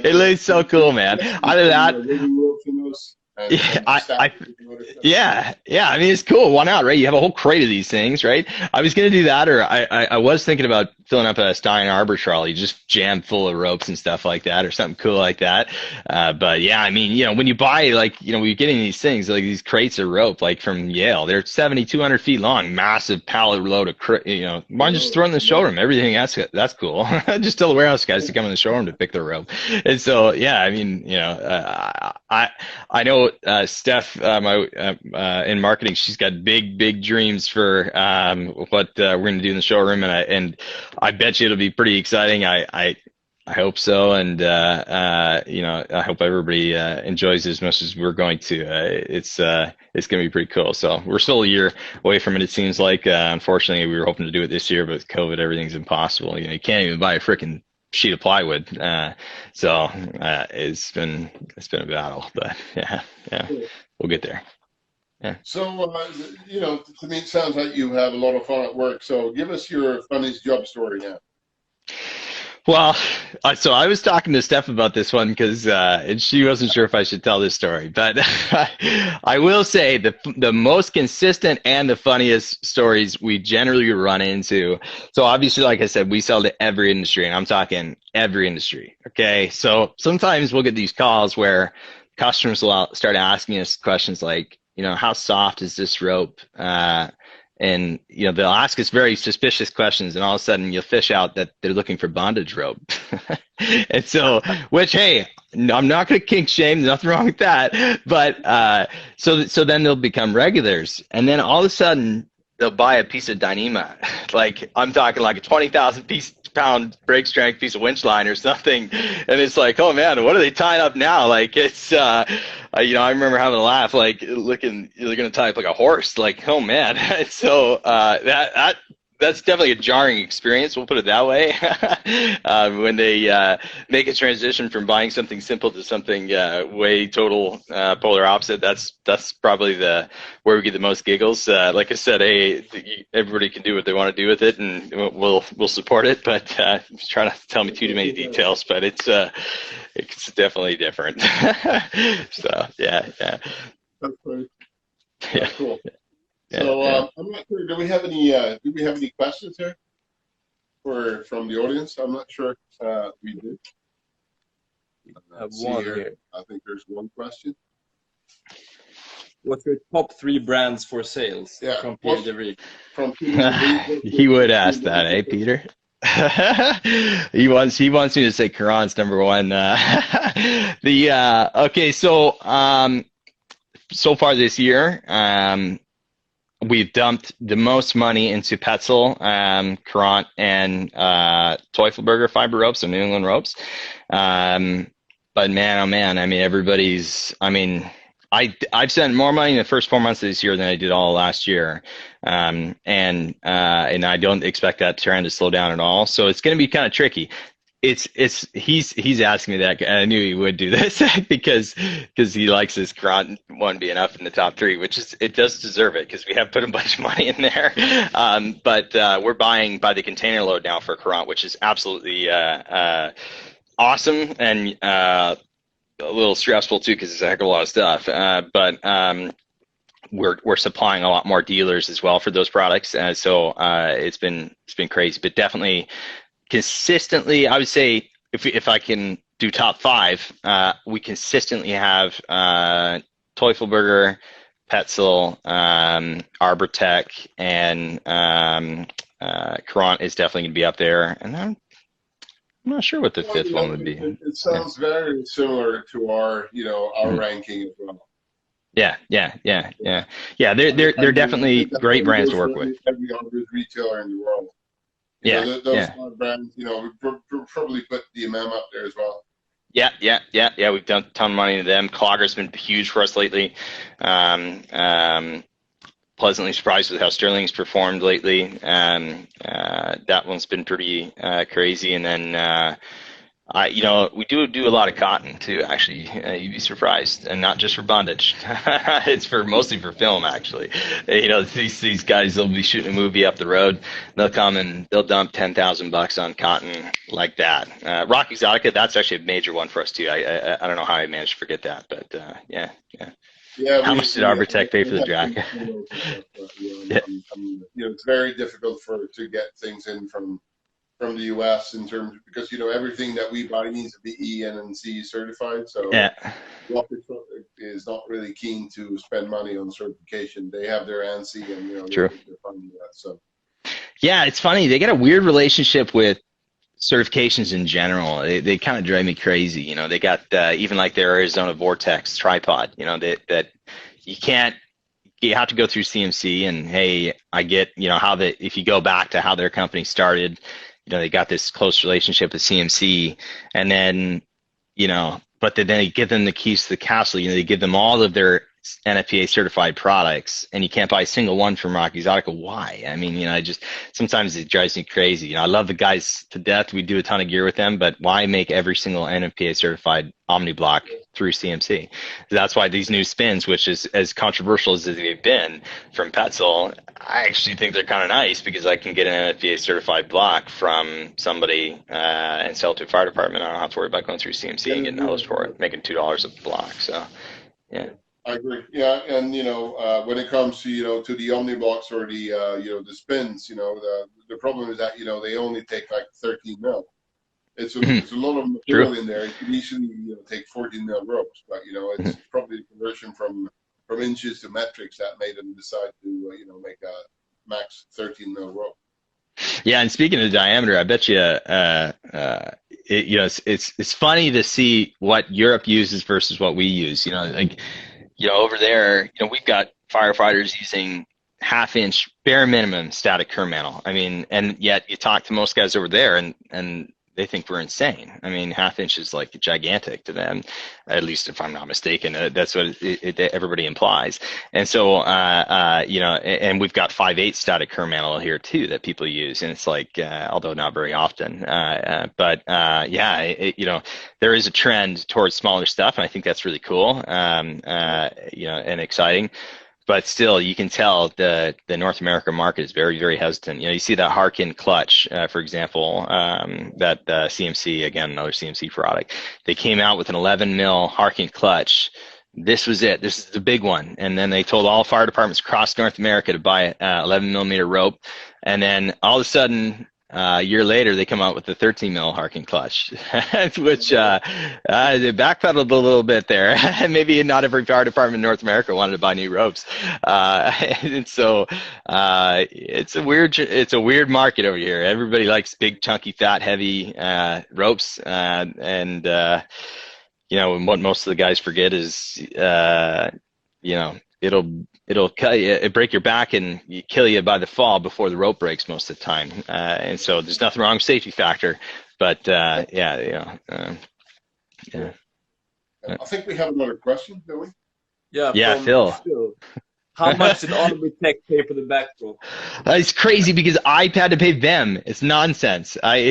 It looks so cool, man. Either that, Living ropes in those yeah, and staff and other stuff. yeah. I mean, it's cool. Why not, right? You have a whole crate of these things, right? I was gonna do that, or I was thinking about filling up a Stein Arbor trolley, just jammed full of ropes and stuff like that, or something cool like that. But yeah, I mean, when you buy when you're getting these things, like these crates of rope, like from Yale, they're 7,200 feet long, massive pallet load of, why don't you just throw it in the showroom? Everything that's cool. Just tell the warehouse guys to come in the showroom to pick their rope. And so, yeah, I mean, I know Steph, in marketing, she's got big dreams for what we're going to do in the showroom, and I bet you it'll be pretty exciting. I hope so, and I hope everybody enjoys it as much as we're going to. It's going to be pretty cool. So we're still a year away from it. It seems like. Unfortunately, we were hoping to do it this year, but with COVID, everything's impossible. You can't even buy a freaking sheet of plywood. So it's been a battle, but yeah, we'll get there. Yeah. So, to me, it sounds like you have a lot of fun at work. So give us your funniest job story now. Well, so I was talking to Steph about this one because she wasn't sure if I should tell this story, but I will say the most consistent and the funniest stories we generally run into. So obviously, like I said, we sell to every industry, and I'm talking every industry. Okay, so sometimes we'll get these calls where customers will start asking us questions like, how soft is this rope? And they'll ask us very suspicious questions, and all of a sudden you'll fish out that they're looking for bondage rope. And so, which, hey, I'm not going to kink shame. There's nothing wrong with that. But so then they'll become regulars, and then all of a sudden they'll buy a piece of Dyneema. Like, I'm talking like a 20,000 pound break strength piece of winch line or something, and it's like, oh man, what are they tying up now? Like, it's I remember having a laugh, like, looking, you're gonna tie up like a horse, like, oh man. So that's definitely a jarring experience, we'll put it that way. When they make a transition from buying something simple to something way total polar opposite, that's probably where we get the most giggles. Like I said, hey, everybody can do what they want to do with it, and we'll support it, but try not to tell me too many details, but it's definitely different. So yeah. That's great. Yeah. Cool. Yeah, So I'm not sure. Do we have any questions here from the audience? I'm not sure. We do. One here. I think there's one question. What's your top 3 brands for sales? Yeah. From Peter DeVries. From Peter DeVries. He would ask that, eh, Peter? He wants me to say Quran's number one. Okay, so far this year, we've dumped the most money into Petzl, Courant, and Teufelberger fiber ropes, so New England ropes. But man, oh man, I mean, I've spent more money in the first 4 months of this year than I did all last year, and I don't expect that trend to slow down at all. So it's going to be kind of tricky. He's asking me that, and I knew he would do this because he likes his Courant one being up in the top 3, it does deserve it because we have put a bunch of money in there. But we're buying by the container load now for Courant, which is absolutely awesome, and a little stressful too because it's a heck of a lot of stuff. But we're supplying a lot more dealers as well for those products, so it's been crazy, but definitely. Consistently, I would say if I can do top 5, we consistently have Teufelberger, Petzl, ArborTech, and Courant is definitely going to be up there. And I'm not sure what the 5th one would be. It sounds very similar to our ranking as well. Yeah. They're definitely great brands to work with. Every other retailer in the world. Those 5 brands, we probably put DMM up there as well. Yeah. We've done a ton of money to them. Clogger's been huge for us lately. Pleasantly surprised with how Sterling's performed lately. That one's been pretty crazy. And then We do a lot of cotton too. Actually, you'd be surprised, and not just for bondage. It's for mostly for film. Actually, these guys, they'll be shooting a movie up the road. They'll come and they'll dump $10,000 on cotton like that. Rock Exotica, that's actually a major one for us too. I don't know how I managed to forget that, but yeah. Yeah, How much did ArborTech pay for the have jacket? Yeah. It's very difficult to get things in from the U.S. in terms because everything that we buy needs to be EN&C certified. So Yeah. Rocket is not really keen to spend money on certification. They have their ANSI, and True. they're funding that. So Yeah, it's funny. They got a weird relationship with certifications in general. They kind of drive me crazy. They got even like their Arizona Vortex tripod. That you have to go through CMC. And hey, I get if you go back to how their company started, they got this close relationship with CMC, and then but then they give them the keys to the castle. They give them all of their NFPA certified products, and you can't buy a single one from Rock Exotica. Why? I mean, sometimes it drives me crazy. I love the guys to death. We do a ton of gear with them, but why make every single NFPA certified Omniblock through CMC? That's why these new spins, which is as controversial as they've been from Petzl, I actually think they're kind of nice because I can get an NFPA certified block from somebody and sell it to a fire department. I don't have to worry about going through CMC and getting a hose for it, making $2 a block. So, yeah. I agree. Yeah, and when it comes to to the Omnibox or the the spins, the problem is that they only take like 13 mil. It's a lot of material in there. It can easily take 14 mil ropes, but it's probably the conversion from inches to metrics that made them decide to make a max 13 mil rope. Yeah, and speaking of diameter, I bet you, it's funny to see what Europe uses versus what we use. Over there, we've got firefighters using 1/2 inch bare minimum static kerr mantle. I mean, and yet you talk to most guys over there and they think we're insane. I mean, 1/2 inch is like gigantic to them, at least if I'm not mistaken. That's what everybody implies. And so, and we've got 5/8 static kerr mantle here too that people use, and it's like, although not very often, but there is a trend towards smaller stuff, and I think that's really cool, and exciting. But still, you can tell the North America market is very, very hesitant. You see that Harkin clutch, for example, that CMC, again, another CMC product. They came out with an 11 mil Harkin clutch. This was it. This is the big one. And then they told all fire departments across North America to buy 11 millimeter rope. And then all of a sudden, a year later, they come out with the 13 mil Harkin clutch, which they backpedaled a little bit there. Maybe not every fire department in North America wanted to buy new ropes, and so it's a weird market over here. Everybody likes big, chunky, fat, heavy ropes, and what most of the guys forget is it'll cut you, break your back and kill you by the fall before the rope breaks most of the time. And so there's nothing wrong with safety factor, but I think we have another question, don't we? Yeah, Phil. How much did ArborTech pay for the backdrop? It's crazy because I had to pay them. It's nonsense. Where's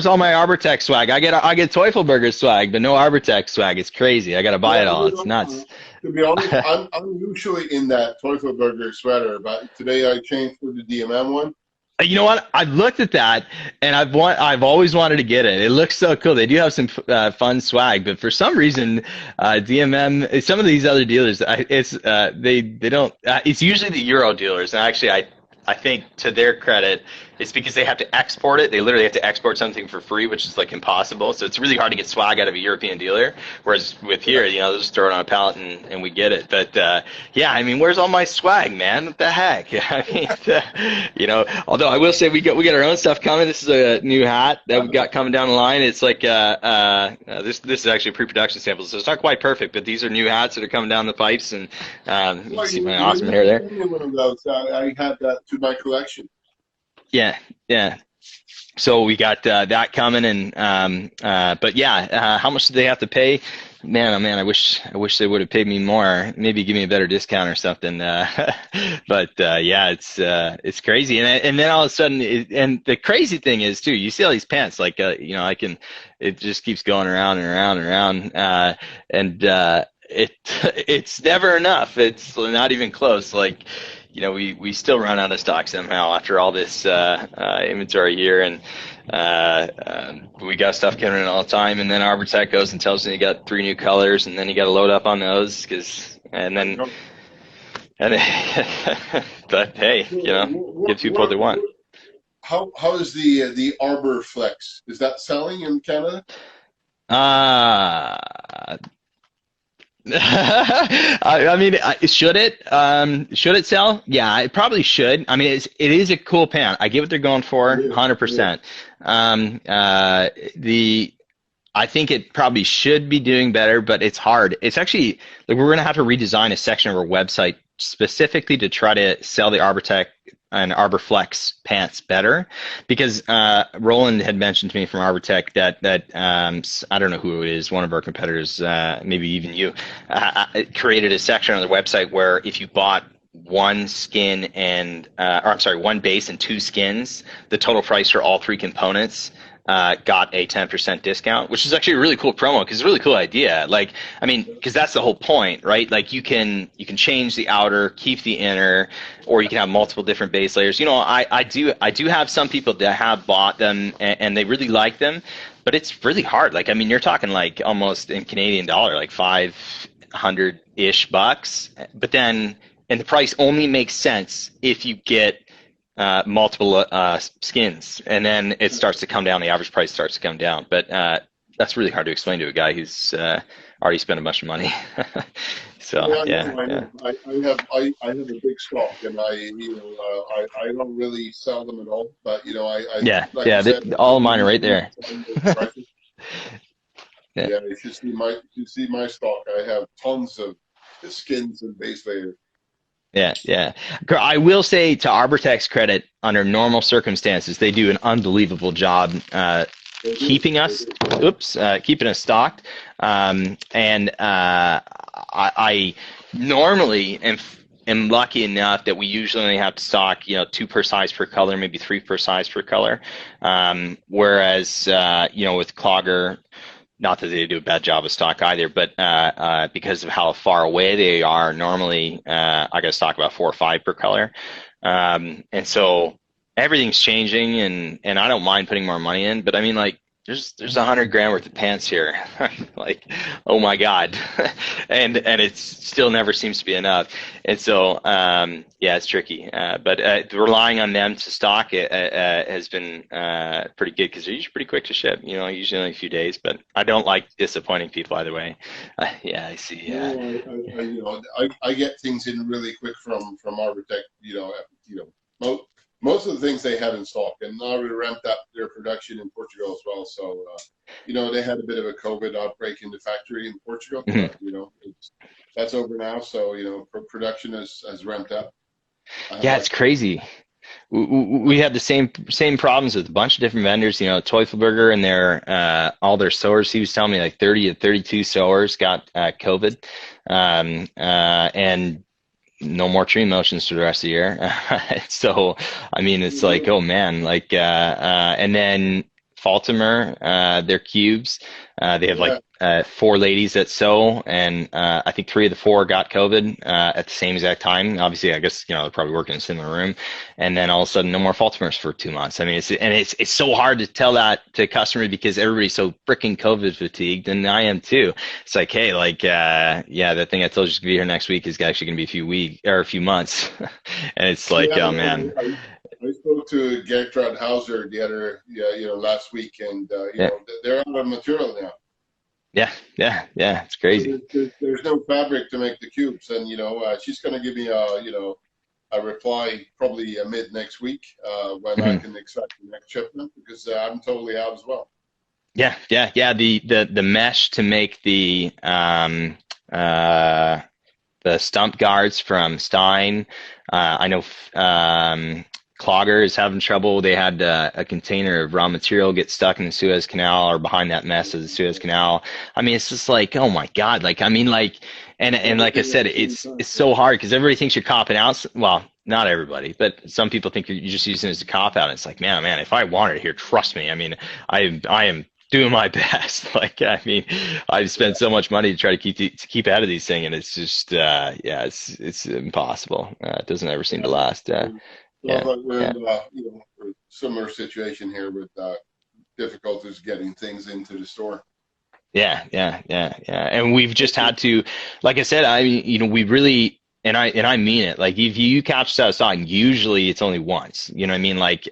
all my ArborTech swag? I get Teufelberger swag, but no ArborTech swag. It's crazy. I gotta buy it all. It's nuts. To be honest, I'm usually in that Teufelberger sweater, but today I changed for the DMM one. You know what? I've looked at that, and I've always wanted to get it. It looks so cool. They do have some fun swag, but for some reason, DMM, some of these other dealers, they don't. It's usually the Euro dealers, and actually, I think to their credit, it's because they have to export it. They literally have to export something for free, which is like impossible. So it's really hard to get swag out of a European dealer. Whereas with here, they'll just throw it on a pallet and we get it. But I mean, where's all my swag, man? What the heck? I mean, although I will say we got our own stuff coming. This is a new hat that we got coming down the line. It's like this is actually a pre-production sample, so it's not quite perfect. But these are new hats that are coming down the pipes, and you can see my awesome hair there. I had that to my collection. Yeah. So we got that coming, and but how much do they have to pay? Man, oh man, I wish they would have paid me more. Maybe give me a better discount or something. But yeah, it's crazy. And then all of a sudden, and the crazy thing is too, you see all these pants, like I can, it just keeps going around and around and around, it it's never enough. It's not even close. Like, we still run out of stock somehow after all this inventory here, and we got stuff coming in all the time. And then ArborTech goes and tells me you got 3 new colors, and then you got to load up on those but hey, give people what they want. How is the Arbor Flex? Is that selling in Canada? I mean, should it? Should it sell? Yeah, it probably should. I mean, it is a cool pan. I get what they're going for, 100%. I think it probably should be doing better, but it's hard. It's actually like we're gonna have to redesign a section of our website specifically to try to sell the ArborTech and Arbor Flex pants better, because Roland had mentioned to me from ArborTech that I don't know who it is, one of our competitors, maybe even you, created a section on the website where if you bought one skin one base and 2 skins, the total price for all 3 components got a 10% discount, which is actually a really cool promo, because it's a really cool idea. Like, I mean, because that's the whole point, right? Like you can change the outer, keep the inner, or you can have multiple different base layers. I do have some people that have bought them and they really like them, but it's really hard. Like, I mean, you're talking like almost in Canadian dollar, like $500-ish bucks, but then, and the price only makes sense if you get multiple skins, and then it starts to come down. The average price starts to come down, but that's really hard to explain to a guy who's already spent a bunch of money. So yeah. I have a big stock, and I don't really sell them at all, but all of mine are right there. Yeah, you should see my stock. I have tons of skins and base layers. Yeah. I will say, to ArborTech's credit, under normal circumstances, they do an unbelievable job keeping us stocked. I normally am lucky enough that we usually only have to stock 2 per size per color, maybe 3 per size per color. Whereas with Clogger, not that they do a bad job of stock either, but because of how far away they are, normally I got to stock about 4 or 5 per color. And so everything's changing, and I don't mind putting more money in, but I mean, like, there's $100,000 worth of pants here. Like, oh my God. and it still never seems to be enough. And so, it's tricky. But relying on them to stock it has been pretty good, because they're usually pretty quick to ship, usually only a few days, but I don't like disappointing people either way. I see. Yeah. I get things in really quick from ArborTech, most of the things they have in stock, and now we ramped up their production in Portugal as well. So, they had a bit of a COVID outbreak in the factory in Portugal. Mm-hmm. But, that's over now. So, production has ramped up. Yeah, it's crazy. We had the same problems with a bunch of different vendors. Teufelsberger and all their sowers. He was telling me like 30 to 32 sowers got COVID, and no more tree motions for the rest of the year. So, I mean, it's like, oh man, like, and then Faltimer, their cubes, they have like 4 ladies that sew, and I think 3 of the 4 got COVID at the same exact time. Obviously, I guess they're probably working in a similar room, and then all of a sudden, no more Faltimers for 2 months. I mean, it's so hard to tell that to customers, because everybody's so freaking COVID fatigued, and I am too. It's like, hey, like, that thing I told you to be here next week is actually going to be a few months, and it's like, oh man. I spoke to Gertrude Hauser last week, and they're out of material now. Yeah, it's crazy. So there's no fabric to make the cubes, and she's going to give me a reply probably mid next week when I can expect the next shipment, because I'm totally out as well. Yeah. The mesh to make the Stump Guards from Stein. I know Clogger is having trouble. They had a container of raw material get stuck in the Suez Canal or behind that mess of the Suez Canal. I mean, it's just like, oh my God. Like, I mean, like, and like I said, it's so hard because everybody thinks you're copping out. Well, not everybody, but some people think you're just using it as a cop out. It's like, man, if I wanted it here, trust me. I mean, I am doing my best. Like, I mean, I've spent so much money to try to keep out of these things, and it's just, yeah, it's impossible. It doesn't ever seem to last. Well, but we're in a similar situation here with difficulties getting things into the store. Yeah. And we've just had to, like I said, we really, and I mean it. Like if you catch us out of stock, usually it's only once. You know what I mean? Like,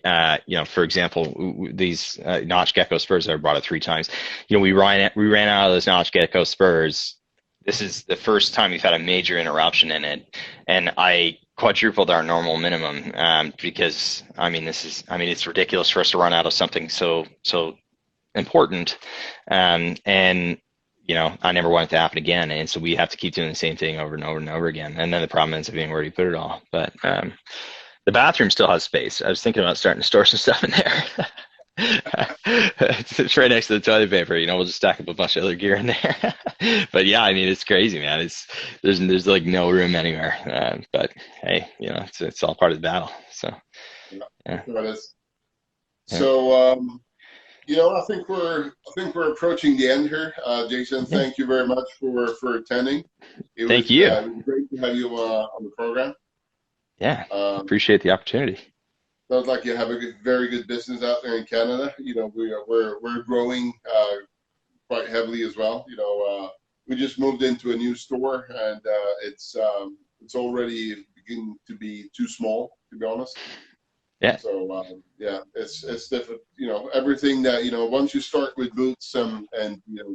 for example, these notch gecko spurs that I brought it 3 times. We ran out of those notch gecko spurs. This is the first time we've had a major interruption in it, and I quadrupled our normal minimum because it's ridiculous for us to run out of something so important, and I never want it to happen again, and so we have to keep doing the same thing over and over and over again. And then the problem ends up being where do you put it all? But the bathroom still has space. I was thinking about starting to store some stuff in there. It's right next to the toilet paper. We'll just stack up a bunch of other gear in there. But yeah, I mean, it's crazy, man. There's like no room anywhere. But hey, it's all part of the battle. So yeah. It is. So I think we're approaching the end here. Jason, thank you very much for attending. Thank you. It was great to have you on the program. Yeah, appreciate the opportunity. Sounds like you have a very good business out there in Canada. We're growing quite heavily as well. We just moved into a new store, and it's already beginning to be too small, to be honest. Yeah. So it's different. Everything that once you start with boots and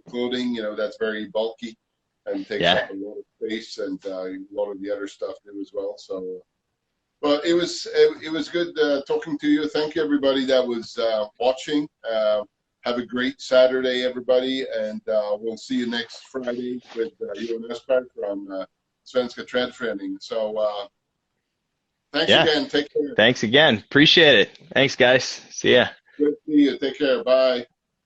clothing, that's very bulky and takes up a lot of space, and a lot of the other stuff too as well. So. But it was good talking to you. Thank you, everybody that was watching. Have a great Saturday, everybody, and we'll see you next Friday with Johan Östberg from Svenska Trädföreningen. So thanks again. Take care. Thanks again. Appreciate it. Thanks, guys. See ya. Good to see you. Take care. Bye.